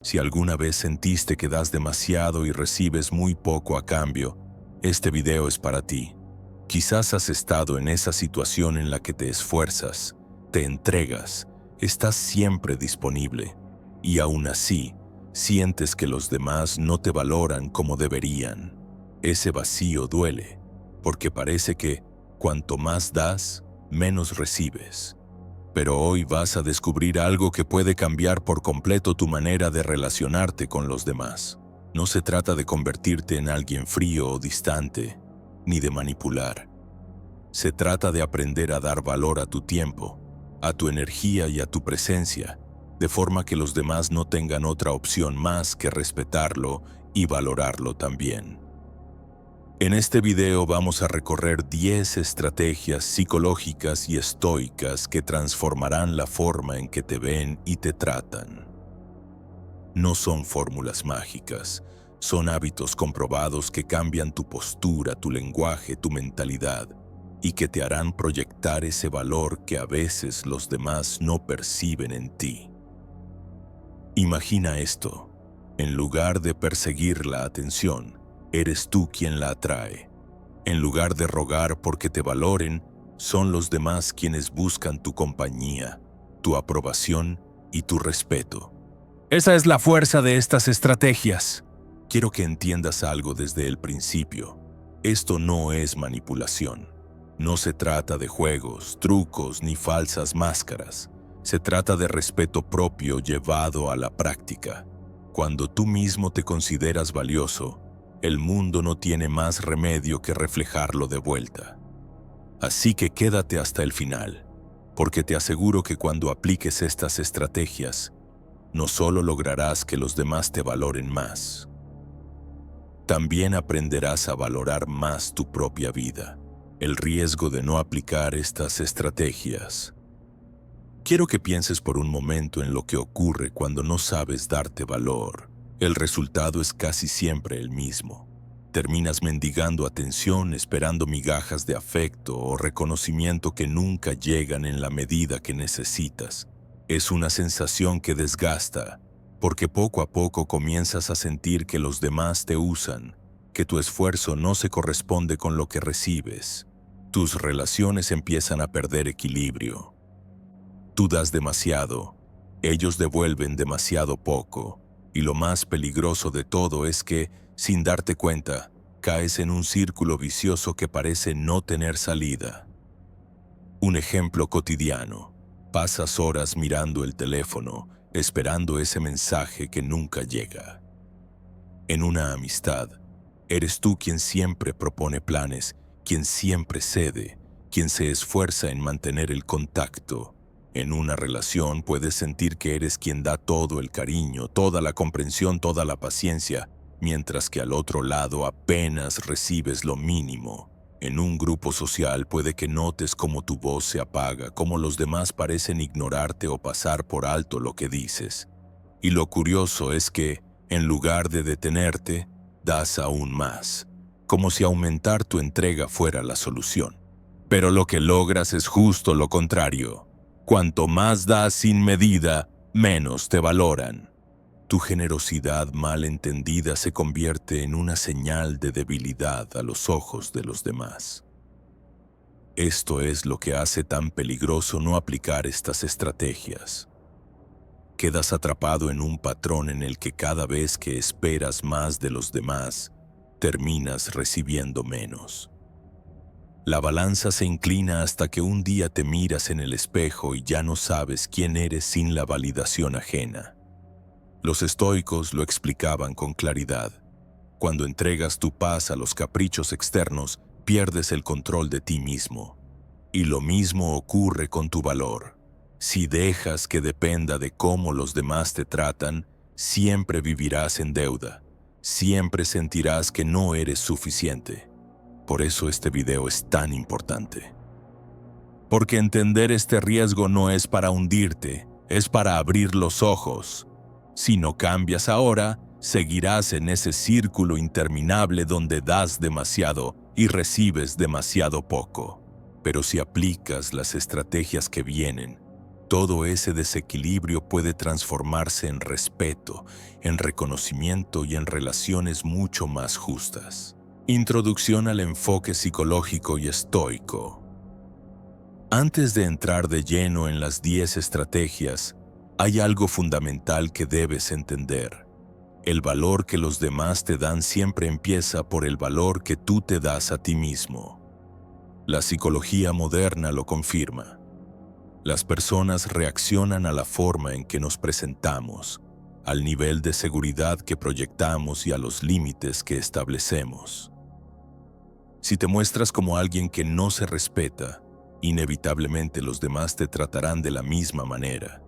Si alguna vez sentiste que das demasiado y recibes muy poco a cambio, este video es para ti. Quizás has estado en esa situación en la que te esfuerzas, te entregas, estás siempre disponible y aún así sientes que los demás no te valoran como deberían. Ese vacío duele, porque parece que cuanto más das, menos recibes. Pero hoy vas a descubrir algo que puede cambiar por completo tu manera de relacionarte con los demás. No se trata de convertirte en alguien frío o distante, ni de manipular. Se trata de aprender a dar valor a tu tiempo, a tu energía y a tu presencia, de forma que los demás no tengan otra opción más que respetarlo y valorarlo también. En este video vamos a recorrer 10 estrategias psicológicas y estoicas que transformarán la forma en que te ven y te tratan. No son fórmulas mágicas, son hábitos comprobados que cambian tu postura, tu lenguaje, tu mentalidad y que te harán proyectar ese valor que a veces los demás no perciben en ti. Imagina esto: en lugar de perseguir la atención, eres tú quien la atrae. En lugar de rogar porque te valoren, son los demás quienes buscan tu compañía, tu aprobación y tu respeto. Esa es la fuerza de estas estrategias. Quiero que entiendas algo desde el principio. Esto no es manipulación. No se trata de juegos, trucos ni falsas máscaras. Se trata de respeto propio llevado a la práctica. Cuando tú mismo te consideras valioso, el mundo no tiene más remedio que reflejarlo de vuelta. Así que quédate hasta el final, porque te aseguro que cuando apliques estas estrategias, no solo lograrás que los demás te valoren más, también aprenderás a valorar más tu propia vida. El riesgo de no aplicar estas estrategias. Quiero que pienses por un momento en lo que ocurre cuando no sabes darte valor. El resultado es casi siempre el mismo. Terminas mendigando atención, esperando migajas de afecto o reconocimiento que nunca llegan en la medida que necesitas. Es una sensación que desgasta, porque poco a poco comienzas a sentir que los demás te usan, que tu esfuerzo no se corresponde con lo que recibes. Tus relaciones empiezan a perder equilibrio. Tú das demasiado, ellos devuelven demasiado poco. Y lo más peligroso de todo es que, sin darte cuenta, caes en un círculo vicioso que parece no tener salida. Un ejemplo cotidiano: pasas horas mirando el teléfono, esperando ese mensaje que nunca llega. En una amistad, eres tú quien siempre propone planes, quien siempre cede, quien se esfuerza en mantener el contacto. En una relación puedes sentir que eres quien da todo el cariño, toda la comprensión, toda la paciencia, mientras que al otro lado apenas recibes lo mínimo. En un grupo social puede que notes cómo tu voz se apaga, cómo los demás parecen ignorarte o pasar por alto lo que dices. Y lo curioso es que, en lugar de detenerte, das aún más, como si aumentar tu entrega fuera la solución. Pero lo que logras es justo lo contrario. Cuanto más das sin medida, menos te valoran. Tu generosidad mal entendida se convierte en una señal de debilidad a los ojos de los demás. Esto es lo que hace tan peligroso no aplicar estas estrategias. Quedas atrapado en un patrón en el que cada vez que esperas más de los demás, terminas recibiendo menos. La balanza se inclina hasta que un día te miras en el espejo y ya no sabes quién eres sin la validación ajena. Los estoicos lo explicaban con claridad. Cuando entregas tu paz a los caprichos externos, pierdes el control de ti mismo. Y lo mismo ocurre con tu valor. Si dejas que dependa de cómo los demás te tratan, siempre vivirás en deuda. Siempre sentirás que no eres suficiente. Por eso este video es tan importante. Porque entender este riesgo no es para hundirte, es para abrir los ojos. Si no cambias ahora, seguirás en ese círculo interminable donde das demasiado y recibes demasiado poco. Pero si aplicas las estrategias que vienen, todo ese desequilibrio puede transformarse en respeto, en reconocimiento y en relaciones mucho más justas. Introducción al enfoque psicológico y estoico. Antes de entrar de lleno en las 10 estrategias, hay algo fundamental que debes entender. El valor que los demás te dan siempre empieza por el valor que tú te das a ti mismo. La psicología moderna lo confirma. Las personas reaccionan a la forma en que nos presentamos, al nivel de seguridad que proyectamos y a los límites que establecemos. Si te muestras como alguien que no se respeta, inevitablemente los demás te tratarán de la misma manera.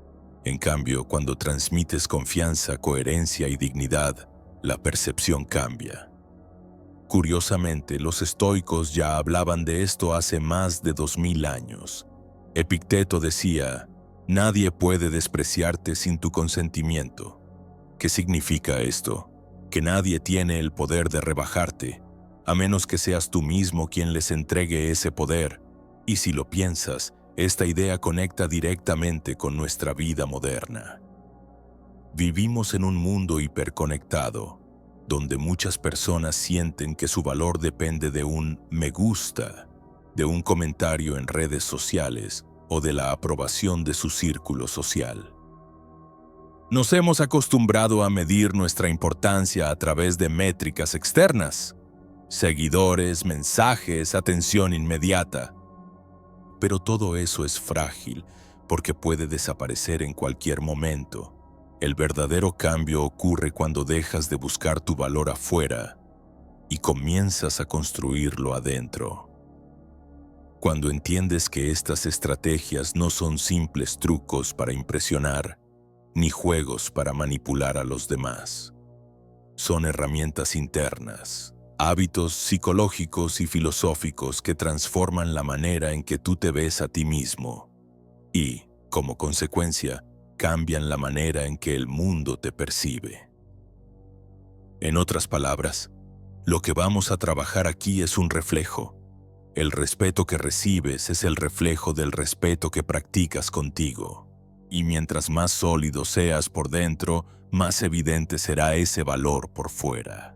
En cambio, cuando transmites confianza, coherencia y dignidad, la percepción cambia. Curiosamente, los estoicos ya hablaban de esto hace más de 2000 años. Epicteto decía, nadie puede despreciarte sin tu consentimiento. ¿Qué significa esto? Que nadie tiene el poder de rebajarte, a menos que seas tú mismo quien les entregue ese poder. Y si lo piensas, esta idea conecta directamente con nuestra vida moderna. Vivimos en un mundo hiperconectado, donde muchas personas sienten que su valor depende de un me gusta, de un comentario en redes sociales o de la aprobación de su círculo social. Nos hemos acostumbrado a medir nuestra importancia a través de métricas externas, seguidores, mensajes, atención inmediata. Pero todo eso es frágil porque puede desaparecer en cualquier momento. El verdadero cambio ocurre cuando dejas de buscar tu valor afuera y comienzas a construirlo adentro. Cuando entiendes que estas estrategias no son simples trucos para impresionar, ni juegos para manipular a los demás. Son herramientas internas, hábitos psicológicos y filosóficos que transforman la manera en que tú te ves a ti mismo y, como consecuencia, cambian la manera en que el mundo te percibe. En otras palabras, lo que vamos a trabajar aquí es un reflejo. El respeto que recibes es el reflejo del respeto que practicas contigo. Y mientras más sólido seas por dentro, más evidente será ese valor por fuera.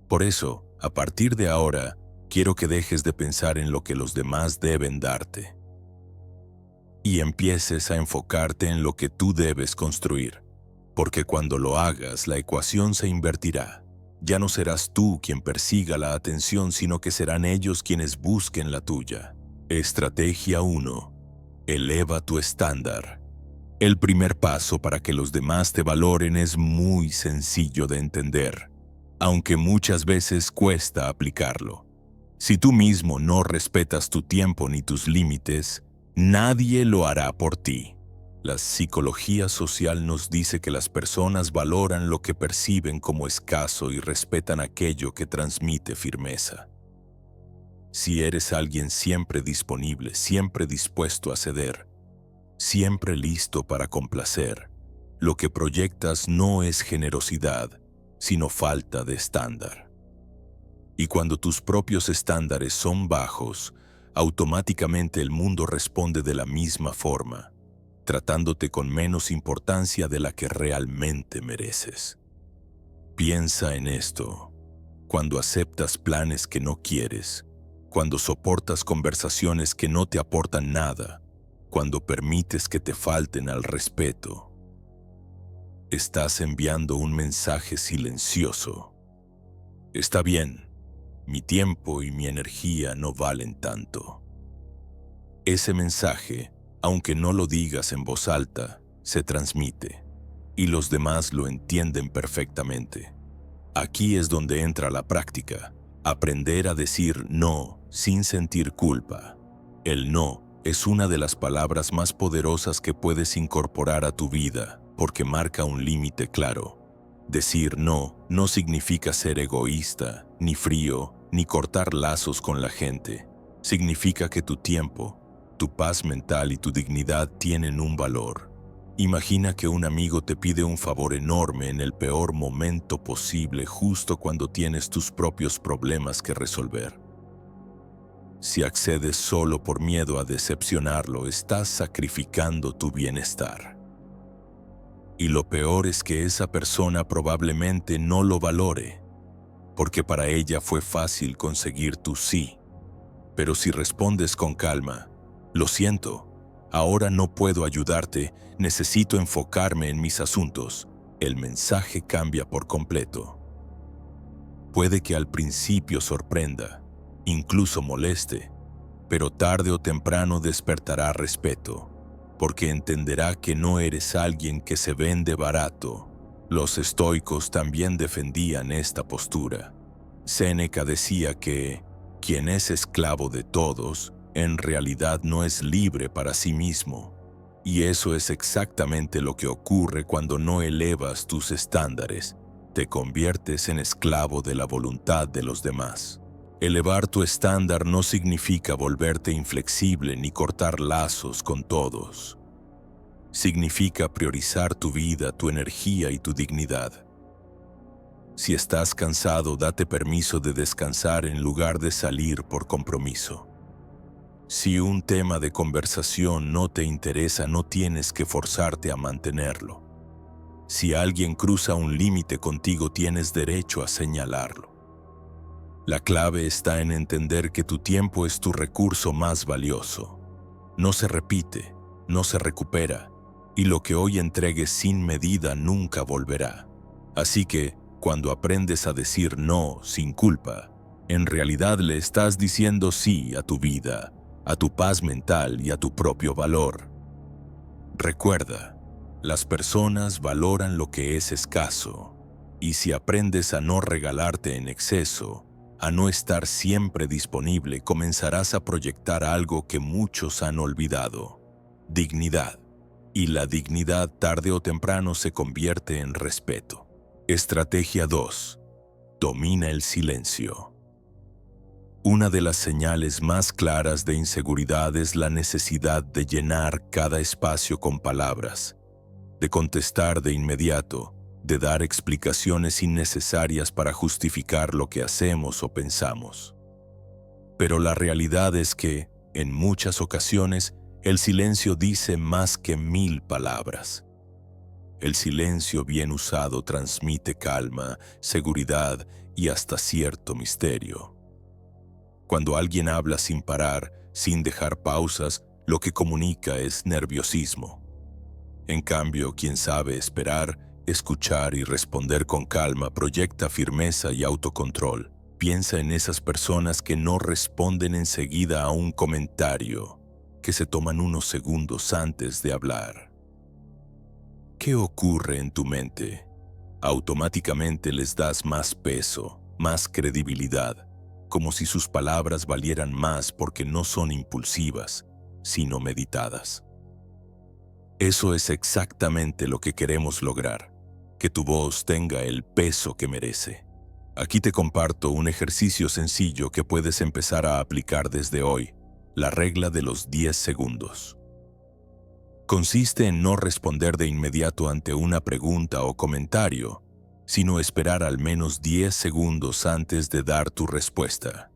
Por eso, a partir de ahora, quiero que dejes de pensar en lo que los demás deben darte y empieces a enfocarte en lo que tú debes construir, porque cuando lo hagas, la ecuación se invertirá. Ya no serás tú quien persiga la atención, sino que serán ellos quienes busquen la tuya. Estrategia 1. Eleva tu estándar. El primer paso para que los demás te valoren es muy sencillo de entender, aunque muchas veces cuesta aplicarlo. Si tú mismo no respetas tu tiempo ni tus límites, nadie lo hará por ti. La psicología social nos dice que las personas valoran lo que perciben como escaso y respetan aquello que transmite firmeza. Si eres alguien siempre disponible, siempre dispuesto a ceder, siempre listo para complacer, lo que proyectas no es generosidad, sino falta de estándar. Y cuando tus propios estándares son bajos, automáticamente el mundo responde de la misma forma, tratándote con menos importancia de la que realmente mereces. Piensa en esto. Cuando aceptas planes que no quieres, cuando soportas conversaciones que no te aportan nada, cuando permites que te falten al respeto, estás enviando un mensaje silencioso. Está bien, mi tiempo y mi energía no valen tanto. Ese mensaje, aunque no lo digas en voz alta, se transmite, y los demás lo entienden perfectamente. Aquí es donde entra la práctica, aprender a decir no sin sentir culpa. El no es una de las palabras más poderosas que puedes incorporar a tu vida, porque marca un límite claro. Decir no no significa ser egoísta, ni frío, ni cortar lazos con la gente. Significa que tu tiempo, tu paz mental y tu dignidad tienen un valor. Imagina que un amigo te pide un favor enorme en el peor momento posible, justo cuando tienes tus propios problemas que resolver. Si accedes solo por miedo a decepcionarlo, estás sacrificando tu bienestar. Y lo peor es que esa persona probablemente no lo valore, porque para ella fue fácil conseguir tu sí. Pero si respondes con calma, lo siento, ahora no puedo ayudarte, necesito enfocarme en mis asuntos, el mensaje cambia por completo. Puede que al principio sorprenda, incluso moleste, pero tarde o temprano despertará respeto, porque entenderá que no eres alguien que se vende barato. Los estoicos también defendían esta postura. Séneca decía que quien es esclavo de todos, en realidad no es libre para sí mismo. Y eso es exactamente lo que ocurre cuando no elevas tus estándares. Te conviertes en esclavo de la voluntad de los demás. Elevar tu estándar no significa volverte inflexible ni cortar lazos con todos. Significa priorizar tu vida, tu energía y tu dignidad. Si estás cansado, date permiso de descansar en lugar de salir por compromiso. Si un tema de conversación no te interesa, no tienes que forzarte a mantenerlo. Si alguien cruza un límite contigo, tienes derecho a señalarlo. La clave está en entender que tu tiempo es tu recurso más valioso. No se repite, no se recupera, y lo que hoy entregues sin medida nunca volverá. Así que, cuando aprendes a decir no sin culpa, en realidad le estás diciendo sí a tu vida, a tu paz mental y a tu propio valor. Recuerda, las personas valoran lo que es escaso, y si aprendes a no regalarte en exceso, a no estar siempre disponible, comenzarás a proyectar algo que muchos han olvidado: dignidad. Y la dignidad tarde o temprano se convierte en respeto. Estrategia 2. Domina el silencio. Una de las señales más claras de inseguridad es la necesidad de llenar cada espacio con palabras, de contestar de inmediato, de dar explicaciones innecesarias para justificar lo que hacemos o pensamos. Pero la realidad es que, en muchas ocasiones, el silencio dice más que 1000 palabras. El silencio bien usado transmite calma, seguridad y hasta cierto misterio. Cuando alguien habla sin parar, sin dejar pausas, lo que comunica es nerviosismo. En cambio, quien sabe esperar, escuchar y responder con calma proyecta firmeza y autocontrol. Piensa en esas personas que no responden enseguida a un comentario, que se toman unos segundos antes de hablar. ¿Qué ocurre en tu mente? Automáticamente les das más peso, más credibilidad, como si sus palabras valieran más porque no son impulsivas, sino meditadas. Eso es exactamente lo que queremos lograr, que tu voz tenga el peso que merece. Aquí te comparto un ejercicio sencillo que puedes empezar a aplicar desde hoy: la regla de los 10 segundos. Consiste en no responder de inmediato ante una pregunta o comentario, sino esperar al menos 10 segundos antes de dar tu respuesta.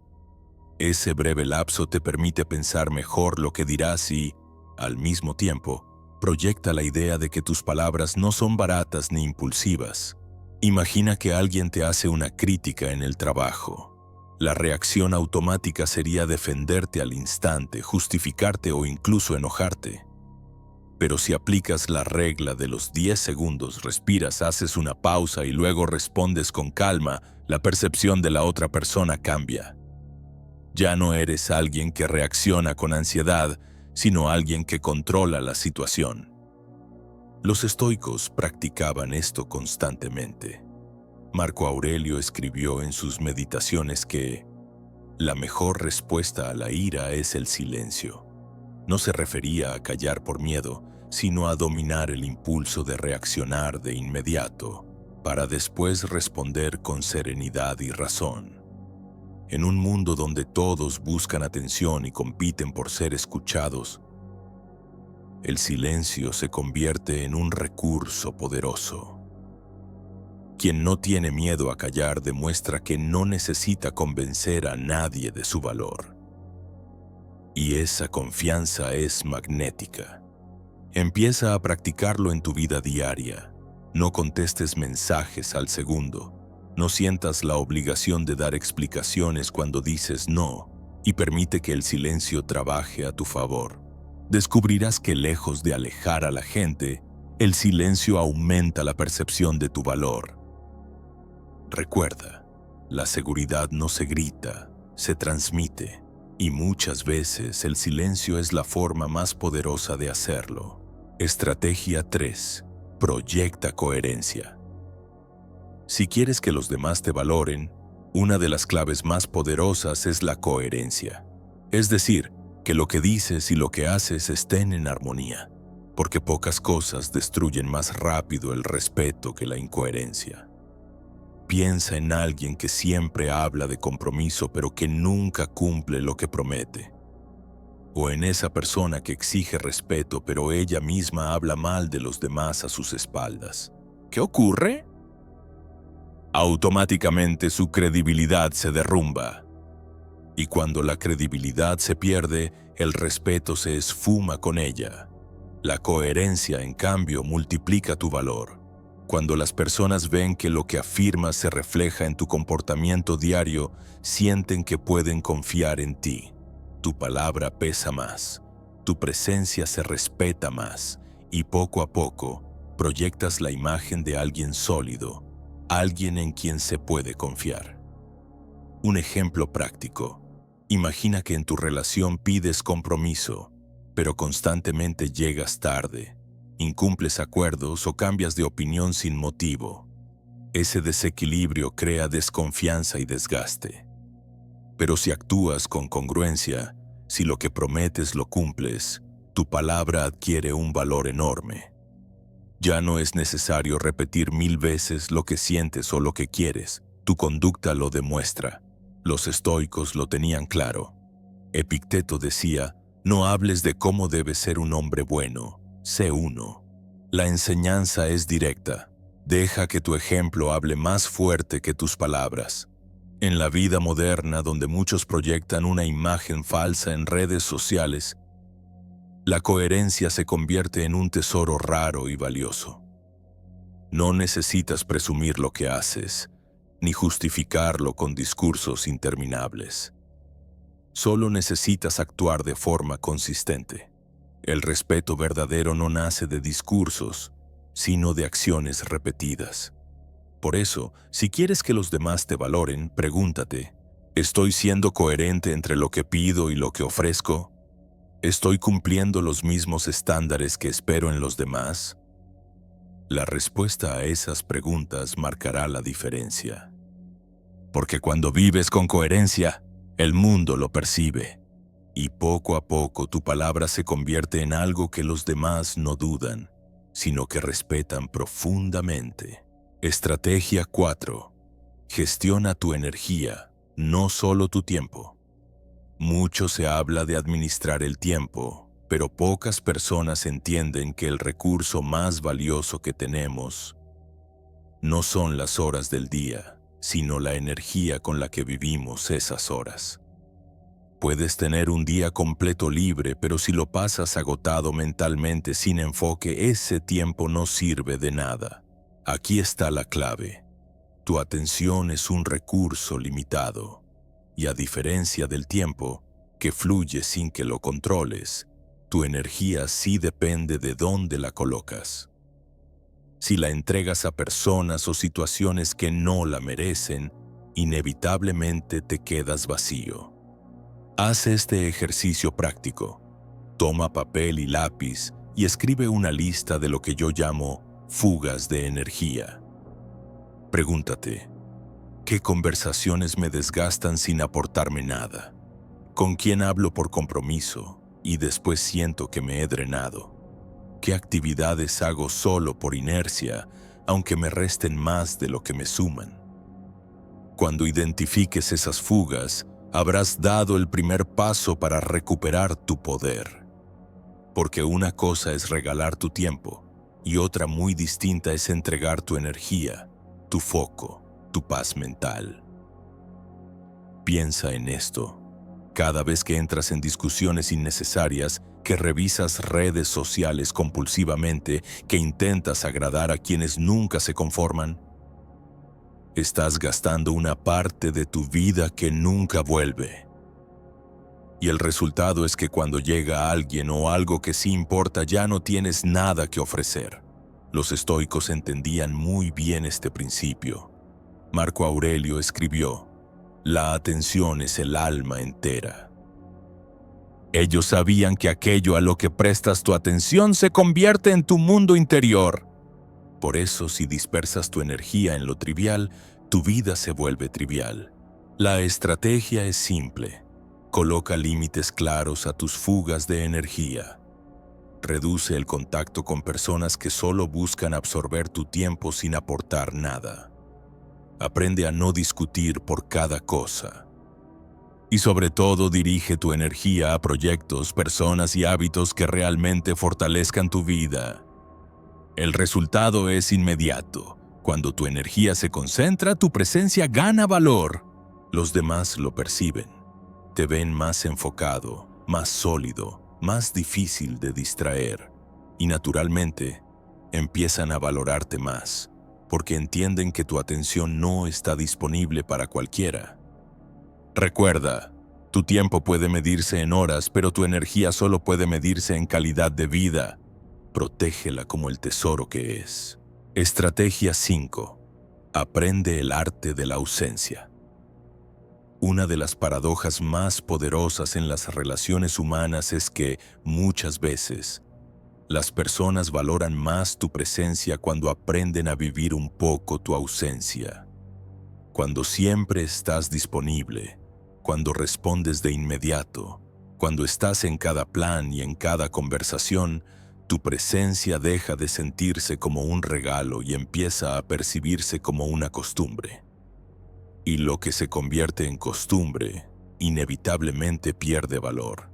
Ese breve lapso te permite pensar mejor lo que dirás y, al mismo tiempo, proyecta la idea de que tus palabras no son baratas ni impulsivas. Imagina que alguien te hace una crítica en el trabajo. La reacción automática sería defenderte al instante, justificarte o incluso enojarte. Pero si aplicas la regla de los 10 segundos, respiras, haces una pausa y luego respondes con calma, la percepción de la otra persona cambia. Ya no eres alguien que reacciona con ansiedad, sino alguien que controla la situación. Los estoicos practicaban esto constantemente. Marco Aurelio escribió en sus meditaciones que la mejor respuesta a la ira es el silencio. No se refería a callar por miedo, sino a dominar el impulso de reaccionar de inmediato, para después responder con serenidad y razón. En un mundo donde todos buscan atención y compiten por ser escuchados, el silencio se convierte en un recurso poderoso. Quien no tiene miedo a callar demuestra que no necesita convencer a nadie de su valor. Y esa confianza es magnética. Empieza a practicarlo en tu vida diaria. No contestes mensajes al segundo. No sientas la obligación de dar explicaciones cuando dices no, y permite que el silencio trabaje a tu favor. Descubrirás que lejos de alejar a la gente, el silencio aumenta la percepción de tu valor. Recuerda, la seguridad no se grita, se transmite, y muchas veces el silencio es la forma más poderosa de hacerlo. Estrategia 3. Proyecta coherencia. Si quieres que los demás te valoren, una de las claves más poderosas es la coherencia. Es decir, que lo que dices y lo que haces estén en armonía, porque pocas cosas destruyen más rápido el respeto que la incoherencia. Piensa en alguien que siempre habla de compromiso pero que nunca cumple lo que promete. O en esa persona que exige respeto pero ella misma habla mal de los demás a sus espaldas. ¿Qué ocurre? Automáticamente su credibilidad se derrumba. Y cuando la credibilidad se pierde, el respeto se esfuma con ella. La coherencia, en cambio, multiplica tu valor. Cuando las personas ven que lo que afirmas se refleja en tu comportamiento diario, sienten que pueden confiar en ti. Tu palabra pesa más, tu presencia se respeta más, y poco a poco proyectas la imagen de alguien sólido, alguien en quien se puede confiar. Un ejemplo práctico. Imagina que en tu relación pides compromiso, pero constantemente llegas tarde, incumples acuerdos o cambias de opinión sin motivo. Ese desequilibrio crea desconfianza y desgaste. Pero si actúas con congruencia, si lo que prometes lo cumples, tu palabra adquiere un valor enorme. Ya no es necesario repetir 1000 veces lo que sientes o lo que quieres, tu conducta lo demuestra. Los estoicos lo tenían claro. Epicteto decía, no hables de cómo debe ser un hombre bueno, sé uno. La enseñanza es directa. Deja que tu ejemplo hable más fuerte que tus palabras. En la vida moderna, donde muchos proyectan una imagen falsa en redes sociales, la coherencia se convierte en un tesoro raro y valioso. No necesitas presumir lo que haces, ni justificarlo con discursos interminables. Solo necesitas actuar de forma consistente. El respeto verdadero no nace de discursos, sino de acciones repetidas. Por eso, si quieres que los demás te valoren, pregúntate, ¿estoy siendo coherente entre lo que pido y lo que ofrezco? ¿Estoy cumpliendo los mismos estándares que espero en los demás? La respuesta a esas preguntas marcará la diferencia. Porque cuando vives con coherencia, el mundo lo percibe. Y poco a poco tu palabra se convierte en algo que los demás no dudan, sino que respetan profundamente. Estrategia 4. Gestiona tu energía, no solo tu tiempo. Mucho se habla de administrar el tiempo, pero pocas personas entienden que el recurso más valioso que tenemos no son las horas del día, sino la energía con la que vivimos esas horas. Puedes tener un día completo libre, pero si lo pasas agotado mentalmente sin enfoque, ese tiempo no sirve de nada. Aquí está la clave. Tu atención es un recurso limitado. Y a diferencia del tiempo, que fluye sin que lo controles, tu energía sí depende de dónde la colocas. Si la entregas a personas o situaciones que no la merecen, inevitablemente te quedas vacío. Haz este ejercicio práctico. Toma papel y lápiz y escribe una lista de lo que yo llamo fugas de energía. Pregúntate, ¿qué conversaciones me desgastan sin aportarme nada? ¿Con quién hablo por compromiso y después siento que me he drenado? ¿Qué actividades hago solo por inercia, aunque me resten más de lo que me suman? Cuando identifiques esas fugas, habrás dado el primer paso para recuperar tu poder. Porque una cosa es regalar tu tiempo y otra muy distinta es entregar tu energía, tu foco, tu paz mental. Piensa en esto. Cada vez que entras en discusiones innecesarias, que revisas redes sociales compulsivamente, que intentas agradar a quienes nunca se conforman, estás gastando una parte de tu vida que nunca vuelve. Y el resultado es que cuando llega alguien o algo que sí importa, ya no tienes nada que ofrecer. Los estoicos entendían muy bien este principio. Marco Aurelio escribió: "La atención es el alma entera". Ellos sabían que aquello a lo que prestas tu atención se convierte en tu mundo interior. Por eso, si dispersas tu energía en lo trivial, tu vida se vuelve trivial. La estrategia es simple. Coloca límites claros a tus fugas de energía. Reduce el contacto con personas que solo buscan absorber tu tiempo sin aportar nada. Aprende a no discutir por cada cosa. Y sobre todo, dirige tu energía a proyectos, personas y hábitos que realmente fortalezcan tu vida. El resultado es inmediato. Cuando tu energía se concentra, tu presencia gana valor. Los demás lo perciben. Te ven más enfocado, más sólido, más difícil de distraer. Y naturalmente, empiezan a valorarte más, porque entienden que tu atención no está disponible para cualquiera. Recuerda, tu tiempo puede medirse en horas, pero tu energía solo puede medirse en calidad de vida. Protégela como el tesoro que es. Estrategia 5. Aprende el arte de la ausencia. Una de las paradojas más poderosas en las relaciones humanas es que, muchas veces, las personas valoran más tu presencia cuando aprenden a vivir un poco tu ausencia. Cuando siempre estás disponible, cuando respondes de inmediato, cuando estás en cada plan y en cada conversación, tu presencia deja de sentirse como un regalo y empieza a percibirse como una costumbre. Y lo que se convierte en costumbre, inevitablemente pierde valor.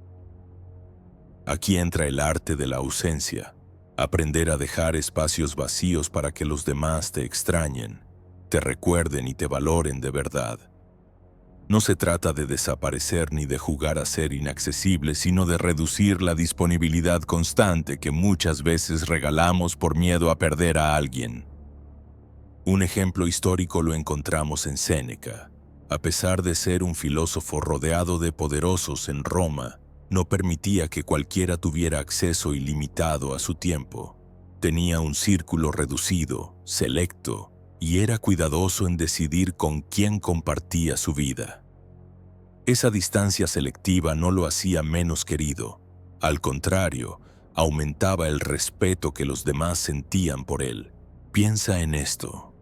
Aquí entra el arte de la ausencia, aprender a dejar espacios vacíos para que los demás te extrañen, te recuerden y te valoren de verdad. No se trata de desaparecer ni de jugar a ser inaccesible, sino de reducir la disponibilidad constante que muchas veces regalamos por miedo a perder a alguien. Un ejemplo histórico lo encontramos en Séneca. A pesar de ser un filósofo rodeado de poderosos en Roma, no permitía que cualquiera tuviera acceso ilimitado a su tiempo. Tenía un círculo reducido, selecto, y era cuidadoso en decidir con quién compartía su vida. Esa distancia selectiva no lo hacía menos querido. Al contrario, aumentaba el respeto que los demás sentían por él. Piensa en esto.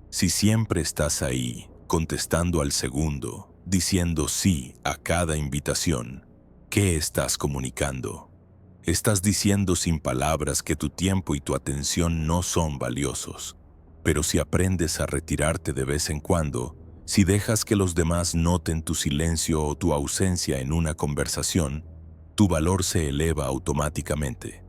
Si siempre estás ahí, contestando al segundo, diciendo sí a cada invitación, ¿qué estás comunicando? Estás diciendo sin palabras que tu tiempo y tu atención no son valiosos. Pero si aprendes a retirarte de vez en cuando, si dejas que los demás noten tu silencio o tu ausencia en una conversación, tu valor se eleva automáticamente.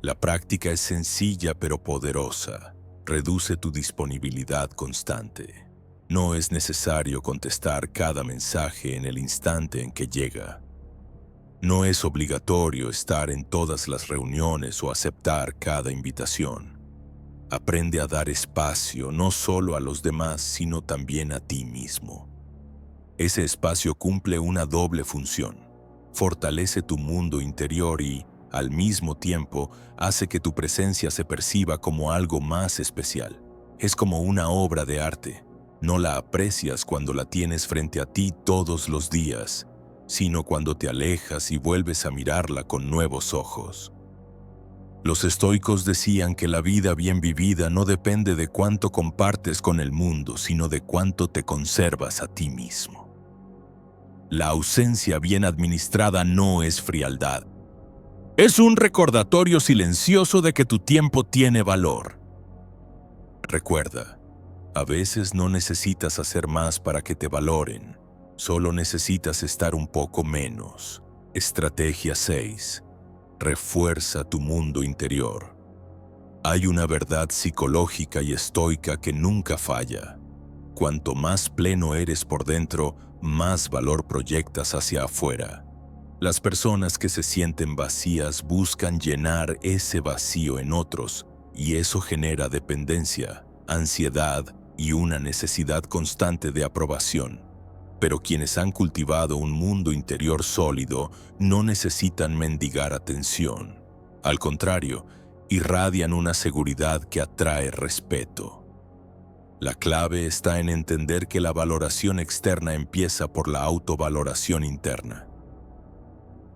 La práctica es sencilla pero poderosa. Reduce tu disponibilidad constante. No es necesario contestar cada mensaje en el instante en que llega. No es obligatorio estar en todas las reuniones o aceptar cada invitación. Aprende a dar espacio no solo a los demás, sino también a ti mismo. Ese espacio cumple una doble función. Fortalece tu mundo interior y, al mismo tiempo, hace que tu presencia se perciba como algo más especial. Es como una obra de arte. No la aprecias cuando la tienes frente a ti todos los días, sino cuando te alejas y vuelves a mirarla con nuevos ojos. Los estoicos decían que la vida bien vivida no depende de cuánto compartes con el mundo, sino de cuánto te conservas a ti mismo. La ausencia bien administrada no es frialdad. Es un recordatorio silencioso de que tu tiempo tiene valor. Recuerda, a veces no necesitas hacer más para que te valoren, solo necesitas estar un poco menos. Estrategia 6. Refuerza tu mundo interior. Hay una verdad psicológica y estoica que nunca falla. cuanto más pleno eres por dentro, más valor proyectas hacia afuera. Las personas que se sienten vacías buscan llenar ese vacío en otros, y eso genera dependencia, ansiedad y una necesidad constante de aprobación. Pero quienes han cultivado un mundo interior sólido no necesitan mendigar atención. Al contrario, irradian una seguridad que atrae respeto. La clave está en entender que la valoración externa empieza por la autovaloración interna.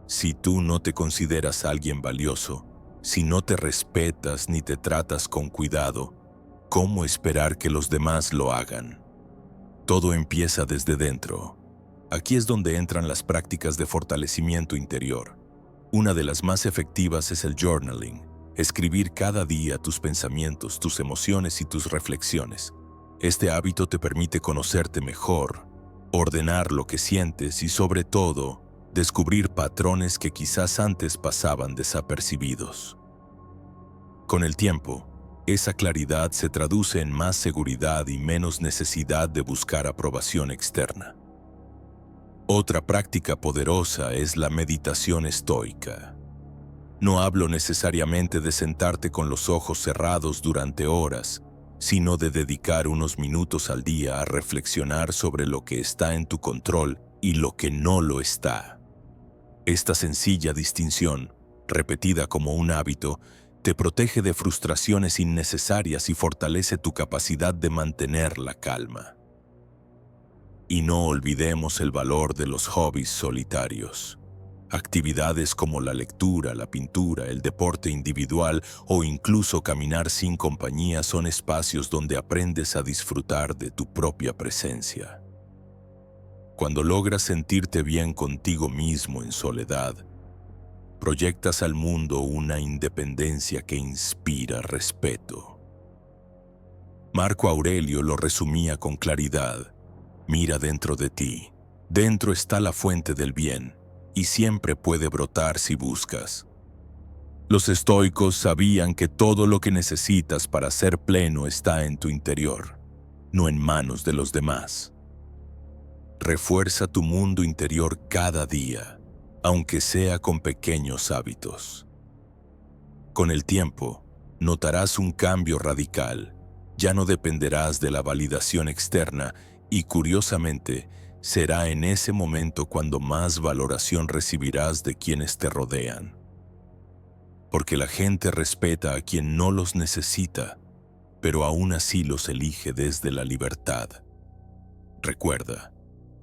Si tú no te consideras alguien valioso, si no te respetas ni te tratas con cuidado, ¿cómo esperar que los demás lo hagan? Todo empieza desde dentro. Aquí es donde entran las prácticas de fortalecimiento interior. Una de las más efectivas es el journaling, escribir cada día tus pensamientos, tus emociones y tus reflexiones. Este hábito te permite conocerte mejor, ordenar lo que sientes y, sobre todo, descubrir patrones que quizás antes pasaban desapercibidos. Con el tiempo, esa claridad se traduce en más seguridad y menos necesidad de buscar aprobación externa. Otra práctica poderosa es la meditación estoica. No hablo necesariamente de sentarte con los ojos cerrados durante horas, sino de dedicar unos minutos al día a reflexionar sobre lo que está en tu control y lo que no lo está. Esta sencilla distinción, repetida como un hábito, te protege de frustraciones innecesarias y fortalece tu capacidad de mantener la calma. Y no olvidemos el valor de los hobbies solitarios. Actividades como la lectura, la pintura, el deporte individual o incluso caminar sin compañía son espacios donde aprendes a disfrutar de tu propia presencia. Cuando logras sentirte bien contigo mismo en soledad, proyectas al mundo una independencia que inspira respeto. Marco Aurelio lo resumía con claridad: mira dentro de ti. Dentro está la fuente del bien, y siempre puede brotar si buscas. Los estoicos sabían que todo lo que necesitas para ser pleno está en tu interior, no en manos de los demás. Refuerza tu mundo interior cada día, aunque sea con pequeños hábitos. Con el tiempo, notarás un cambio radical. Ya no dependerás de la validación externa y, curiosamente, será en ese momento cuando más valoración recibirás de quienes te rodean. Porque la gente respeta a quien no los necesita, pero aún así los elige desde la libertad. Recuerda,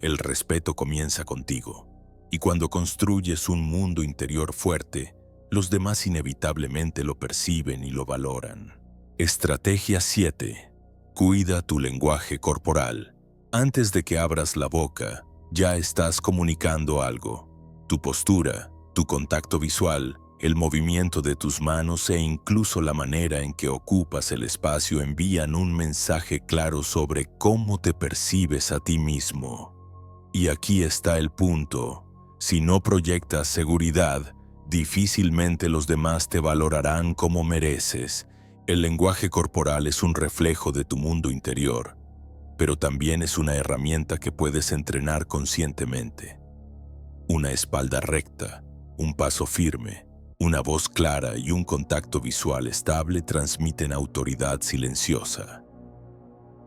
el respeto comienza contigo, y cuando construyes un mundo interior fuerte, los demás inevitablemente lo perciben y lo valoran. Estrategia 7. Cuida tu lenguaje corporal. Antes de que abras la boca, ya estás comunicando algo. Tu postura, tu contacto visual, el movimiento de tus manos e incluso la manera en que ocupas el espacio envían un mensaje claro sobre cómo te percibes a ti mismo. Y aquí está el punto. Si no proyectas seguridad, difícilmente los demás te valorarán como mereces. El lenguaje corporal es un reflejo de tu mundo interior, pero también es una herramienta que puedes entrenar conscientemente. Una espalda recta, un paso firme, una voz clara y un contacto visual estable transmiten autoridad silenciosa.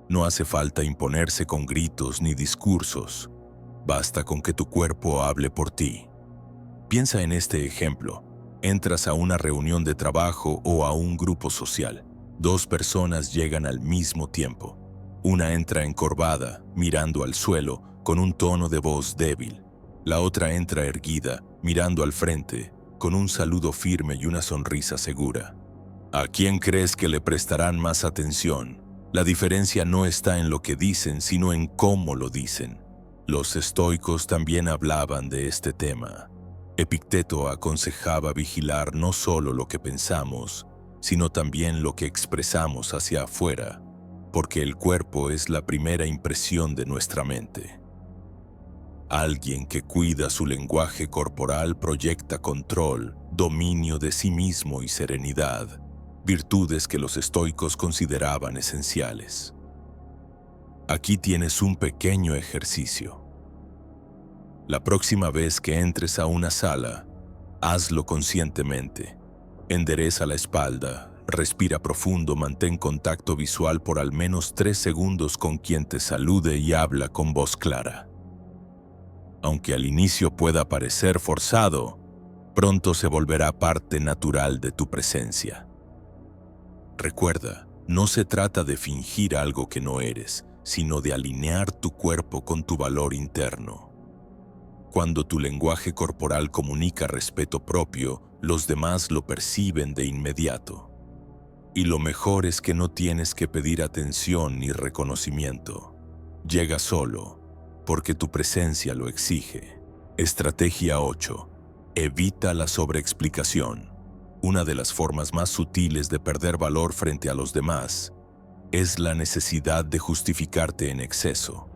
No hace falta imponerse con gritos ni discursos. Basta con que tu cuerpo hable por ti. Piensa en este ejemplo. Entras a una reunión de trabajo o a un grupo social. Dos personas llegan al mismo tiempo. Una entra encorvada, mirando al suelo, con un tono de voz débil. La otra entra erguida, mirando al frente, con un saludo firme y una sonrisa segura. ¿A quién crees que le prestarán más atención? La diferencia no está en lo que dicen, sino en cómo lo dicen. Los estoicos también hablaban de este tema. Epicteto aconsejaba vigilar no solo lo que pensamos, sino también lo que expresamos hacia afuera, porque el cuerpo es la primera impresión de nuestra mente. Alguien que cuida su lenguaje corporal proyecta control, dominio de sí mismo y serenidad, virtudes que los estoicos consideraban esenciales. Aquí tienes un pequeño ejercicio. La próxima vez que entres a una sala, hazlo conscientemente. Endereza la espalda, respira profundo, mantén contacto visual por al menos 3 segundos con quien te salude y habla con voz clara. Aunque al inicio pueda parecer forzado, pronto se volverá parte natural de tu presencia. Recuerda, no se trata de fingir algo que no eres, sino de alinear tu cuerpo con tu valor interno. Cuando tu lenguaje corporal comunica respeto propio, los demás lo perciben de inmediato. Y lo mejor es que no tienes que pedir atención ni reconocimiento. Llega solo, porque tu presencia lo exige. Estrategia 8. Evita la sobreexplicación. Una de las formas más sutiles de perder valor frente a los demás es la necesidad de justificarte en exceso.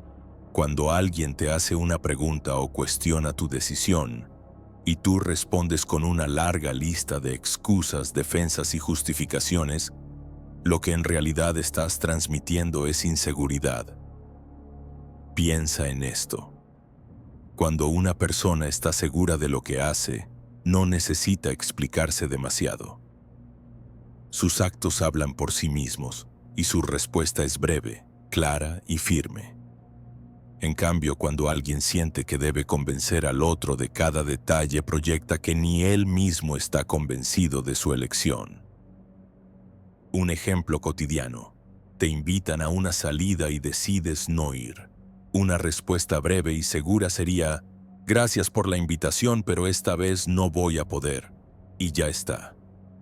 Cuando alguien te hace una pregunta o cuestiona tu decisión, y tú respondes con una larga lista de excusas, defensas y justificaciones, lo que en realidad estás transmitiendo es inseguridad. Piensa en esto. Cuando una persona está segura de lo que hace, no necesita explicarse demasiado. Sus actos hablan por sí mismos y su respuesta es breve, clara y firme. En cambio, cuando alguien siente que debe convencer al otro de cada detalle, proyecta que ni él mismo está convencido de su elección. Un ejemplo cotidiano. Te invitan a una salida y decides no ir. Una respuesta breve y segura sería: gracias por la invitación, pero esta vez no voy a poder. Y ya está.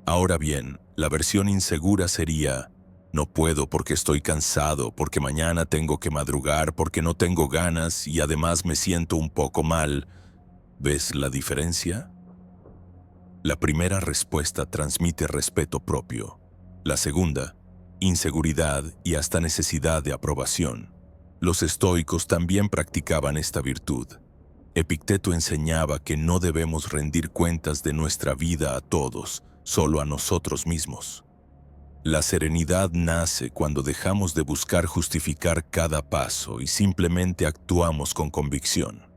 Ahora bien, la versión insegura sería: no puedo porque estoy cansado, porque mañana tengo que madrugar, porque no tengo ganas y además me siento un poco mal. ¿Ves la diferencia? La primera respuesta transmite respeto propio. La segunda, inseguridad y hasta necesidad de aprobación. Los estoicos también practicaban esta virtud. Epicteto enseñaba que no debemos rendir cuentas de nuestra vida a todos, solo a nosotros mismos. La serenidad nace cuando dejamos de buscar justificar cada paso y simplemente actuamos con convicción.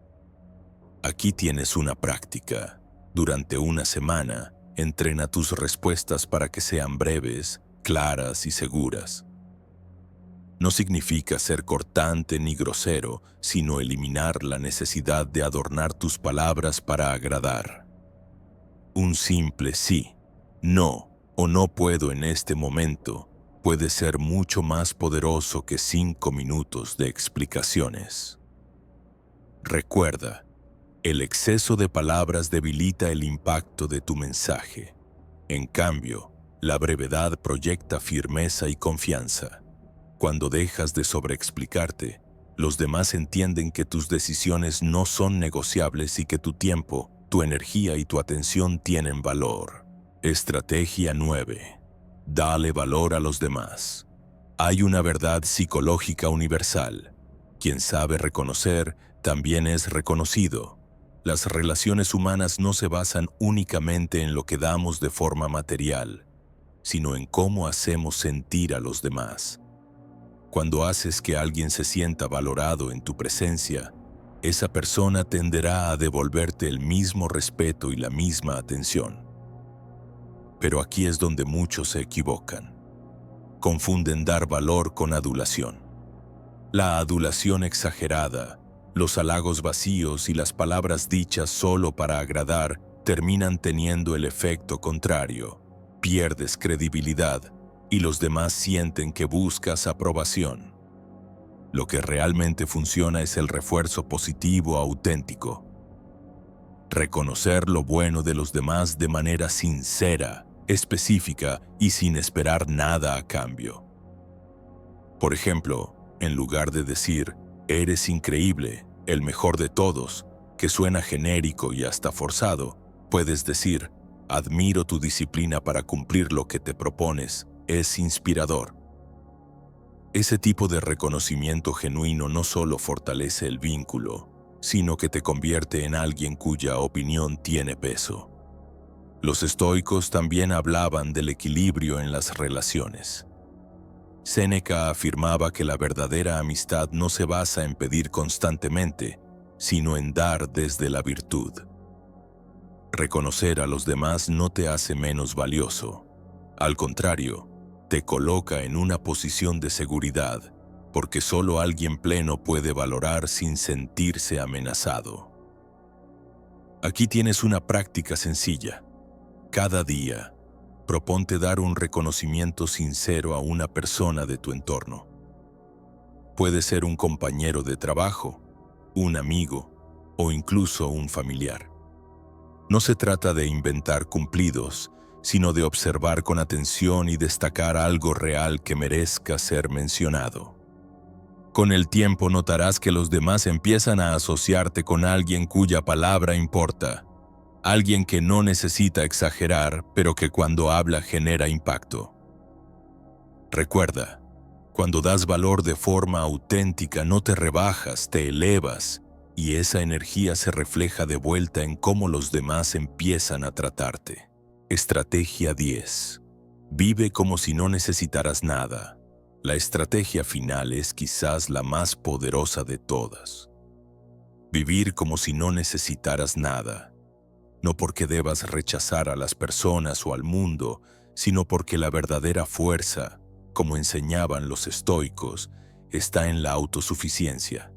Aquí tienes una práctica. Durante una semana, entrena tus respuestas para que sean breves, claras y seguras. No significa ser cortante ni grosero, sino eliminar la necesidad de adornar tus palabras para agradar. Un simple sí, no o no puedo en este momento puede ser mucho más poderoso que 5 minutos de explicaciones. Recuerda, el exceso de palabras debilita el impacto de tu mensaje. En cambio, la brevedad proyecta firmeza y confianza. Cuando dejas de sobreexplicarte, los demás entienden que tus decisiones no son negociables y que tu tiempo, tu energía y tu atención tienen valor. Estrategia 9. Dale valor a los demás. Hay una verdad psicológica universal. Quien sabe reconocer, también es reconocido. Las relaciones humanas no se basan únicamente en lo que damos de forma material, sino en cómo hacemos sentir a los demás. Cuando haces que alguien se sienta valorado en tu presencia, esa persona tenderá a devolverte el mismo respeto y la misma atención. Pero aquí es donde muchos se equivocan. Confunden dar valor con adulación. La adulación exagerada, los halagos vacíos y las palabras dichas solo para agradar terminan teniendo el efecto contrario. Pierdes credibilidad y los demás sienten que buscas aprobación. Lo que realmente funciona es el refuerzo positivo auténtico. Reconocer lo bueno de los demás de manera sincera, específica y sin esperar nada a cambio. Por ejemplo, en lugar de decir, eres increíble, el mejor de todos, que suena genérico y hasta forzado, puedes decir, admiro tu disciplina para cumplir lo que te propones, es inspirador. Ese tipo de reconocimiento genuino no solo fortalece el vínculo, sino que te convierte en alguien cuya opinión tiene peso. Los estoicos también hablaban del equilibrio en las relaciones. Séneca afirmaba que la verdadera amistad no se basa en pedir constantemente, sino en dar desde la virtud. Reconocer a los demás no te hace menos valioso. Al contrario, te coloca en una posición de seguridad, porque solo alguien pleno puede valorar sin sentirse amenazado. Aquí tienes una práctica sencilla. Cada día, proponte dar un reconocimiento sincero a una persona de tu entorno. Puede ser un compañero de trabajo, un amigo o incluso un familiar. No se trata de inventar cumplidos, sino de observar con atención y destacar algo real que merezca ser mencionado. Con el tiempo notarás que los demás empiezan a asociarte con alguien cuya palabra importa, alguien que no necesita exagerar, pero que cuando habla genera impacto. Recuerda, cuando das valor de forma auténtica no te rebajas, te elevas, y esa energía se refleja de vuelta en cómo los demás empiezan a tratarte. Estrategia 10. Vive como si no necesitaras nada. La estrategia final es quizás la más poderosa de todas. Vivir como si no necesitaras nada. No porque debas rechazar a las personas o al mundo, sino porque la verdadera fuerza, como enseñaban los estoicos, está en la autosuficiencia.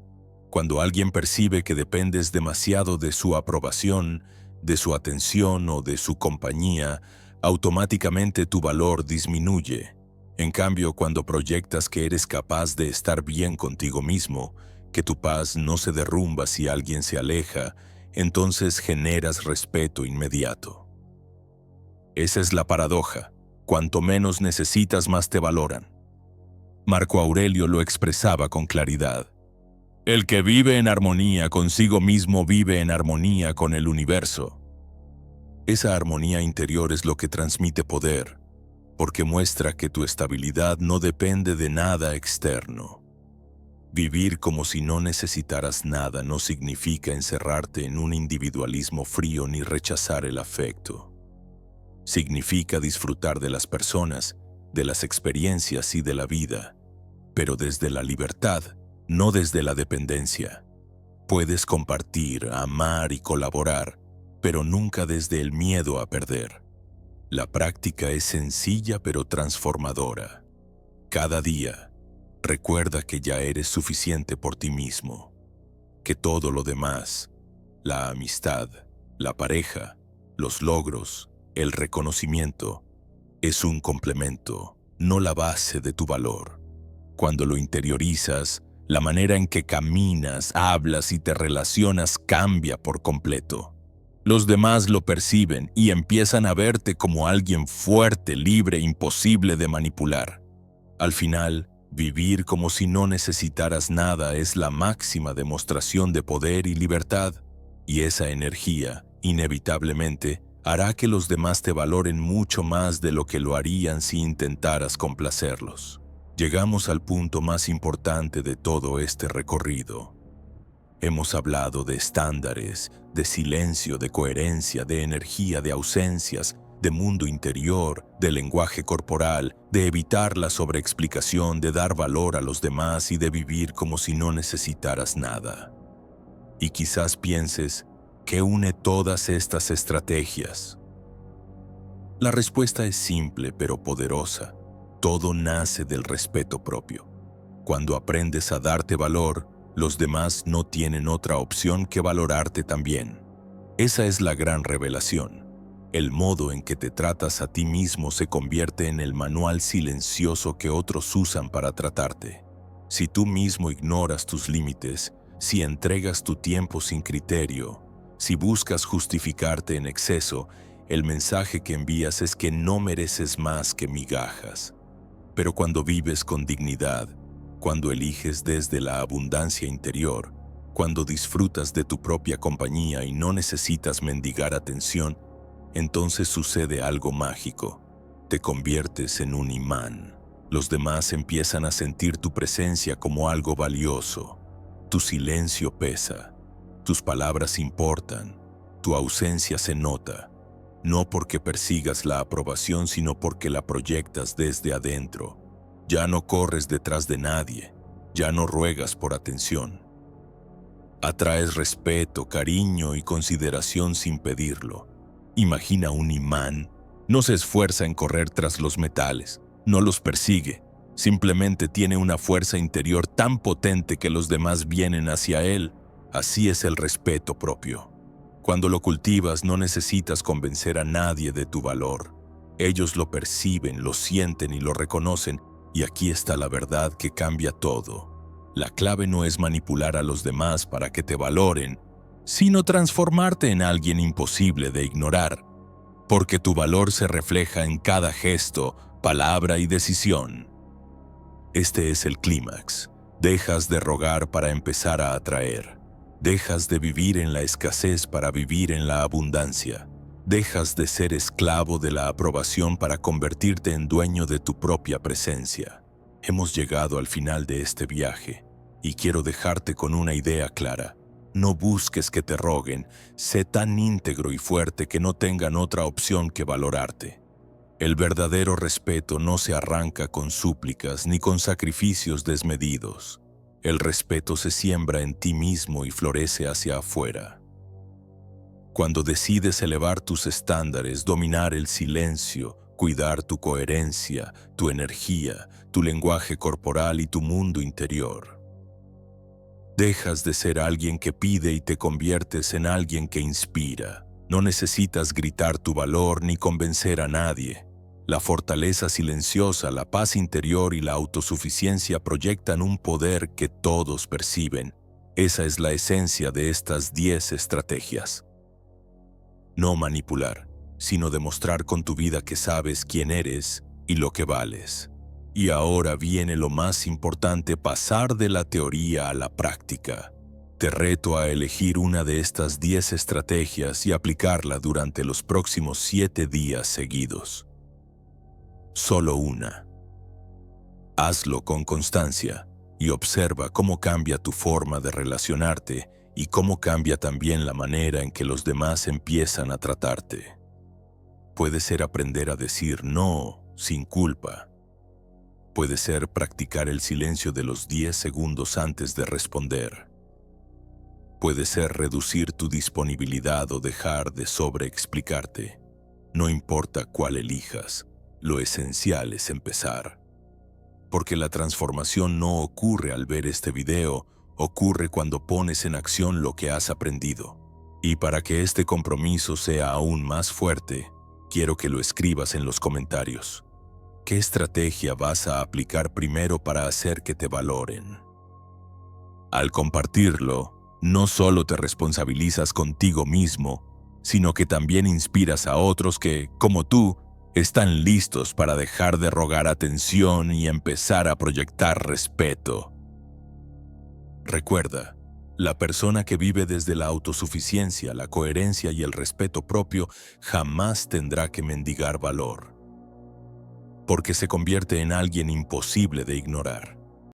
Cuando alguien percibe que dependes demasiado de su aprobación, de su atención o de su compañía, automáticamente tu valor disminuye. En cambio, cuando proyectas que eres capaz de estar bien contigo mismo, que tu paz no se derrumba si alguien se aleja, entonces generas respeto inmediato. Esa es la paradoja. Cuanto menos necesitas, más te valoran. Marco Aurelio lo expresaba con claridad. El que vive en armonía consigo mismo vive en armonía con el universo. Esa armonía interior es lo que transmite poder, porque muestra que tu estabilidad no depende de nada externo. Vivir como si no necesitaras nada no significa encerrarte en un individualismo frío ni rechazar el afecto. Significa disfrutar de las personas, de las experiencias y de la vida, pero desde la libertad, no desde la dependencia. Puedes compartir, amar y colaborar, pero nunca desde el miedo a perder. La práctica es sencilla pero transformadora. Cada día, recuerda que ya eres suficiente por ti mismo, que todo lo demás, la amistad, la pareja, los logros, el reconocimiento, es un complemento, no la base de tu valor. Cuando lo interiorizas, la manera en que caminas, hablas y te relacionas cambia por completo. Los demás lo perciben y empiezan a verte como alguien fuerte, libre, imposible de manipular. Al final, vivir como si no necesitaras nada es la máxima demostración de poder y libertad, y esa energía, inevitablemente, hará que los demás te valoren mucho más de lo que lo harían si intentaras complacerlos. Llegamos al punto más importante de todo este recorrido. Hemos hablado de estándares, de silencio, de coherencia, de energía, de ausencias, de mundo interior, de lenguaje corporal, de evitar la sobreexplicación, de dar valor a los demás y de vivir como si no necesitaras nada. Y quizás pienses, ¿qué une todas estas estrategias? La respuesta es simple pero poderosa. Todo nace del respeto propio. Cuando aprendes a darte valor, los demás no tienen otra opción que valorarte también. Esa es la gran revelación. El modo en que te tratas a ti mismo se convierte en el manual silencioso que otros usan para tratarte. Si tú mismo ignoras tus límites, si entregas tu tiempo sin criterio, si buscas justificarte en exceso, el mensaje que envías es que no mereces más que migajas. Pero cuando vives con dignidad, cuando eliges desde la abundancia interior, cuando disfrutas de tu propia compañía y no necesitas mendigar atención, entonces sucede algo mágico. Te conviertes en un imán. Los demás empiezan a sentir tu presencia como algo valioso. Tu silencio pesa. Tus palabras importan. Tu ausencia se nota. No porque persigas la aprobación, sino porque la proyectas desde adentro. Ya no corres detrás de nadie, ya no ruegas por atención. Atraes respeto, cariño y consideración sin pedirlo. Imagina un imán. No se esfuerza en correr tras los metales, no los persigue. Simplemente tiene una fuerza interior tan potente que los demás vienen hacia él. Así es el respeto propio. Cuando lo cultivas no necesitas convencer a nadie de tu valor. Ellos lo perciben, lo sienten y lo reconocen. Y aquí está la verdad que cambia todo. La clave no es manipular a los demás para que te valoren, sino transformarte en alguien imposible de ignorar, porque tu valor se refleja en cada gesto, palabra y decisión. Este es el clímax. Dejas de rogar para empezar a atraer. Dejas de vivir en la escasez para vivir en la abundancia. Dejas de ser esclavo de la aprobación para convertirte en dueño de tu propia presencia. Hemos llegado al final de este viaje y quiero dejarte con una idea clara. No busques que te roguen, sé tan íntegro y fuerte que no tengan otra opción que valorarte. El verdadero respeto no se arranca con súplicas ni con sacrificios desmedidos. El respeto se siembra en ti mismo y florece hacia afuera. Cuando decides elevar tus estándares, dominar el silencio, cuidar tu coherencia, tu energía, tu lenguaje corporal y tu mundo interior. Dejas de ser alguien que pide y te conviertes en alguien que inspira. No necesitas gritar tu valor ni convencer a nadie. La fortaleza silenciosa, la paz interior y la autosuficiencia proyectan un poder que todos perciben. Esa es la esencia de estas 10 estrategias. No manipular, sino demostrar con tu vida que sabes quién eres y lo que vales. Y ahora viene lo más importante, pasar de la teoría a la práctica. Te reto a elegir una de estas 10 estrategias y aplicarla durante los próximos 7 días seguidos. Solo una. Hazlo con constancia y observa cómo cambia tu forma de relacionarte y cómo cambia también la manera en que los demás empiezan a tratarte. Puede ser aprender a decir no sin culpa. Puede ser practicar el silencio de los 10 segundos antes de responder. Puede ser reducir tu disponibilidad o dejar de sobreexplicarte. No importa cuál elijas, lo esencial es empezar. Porque la transformación no ocurre al ver este video, ocurre cuando pones en acción lo que has aprendido. Y para que este compromiso sea aún más fuerte, quiero que lo escribas en los comentarios. ¿Qué estrategia vas a aplicar primero para hacer que te valoren? Al compartirlo, no solo te responsabilizas contigo mismo, sino que también inspiras a otros que, como tú, están listos para dejar de rogar atención y empezar a proyectar respeto. Recuerda, la persona que vive desde la autosuficiencia, la coherencia y el respeto propio jamás tendrá que mendigar valor, porque se convierte en alguien imposible de ignorar.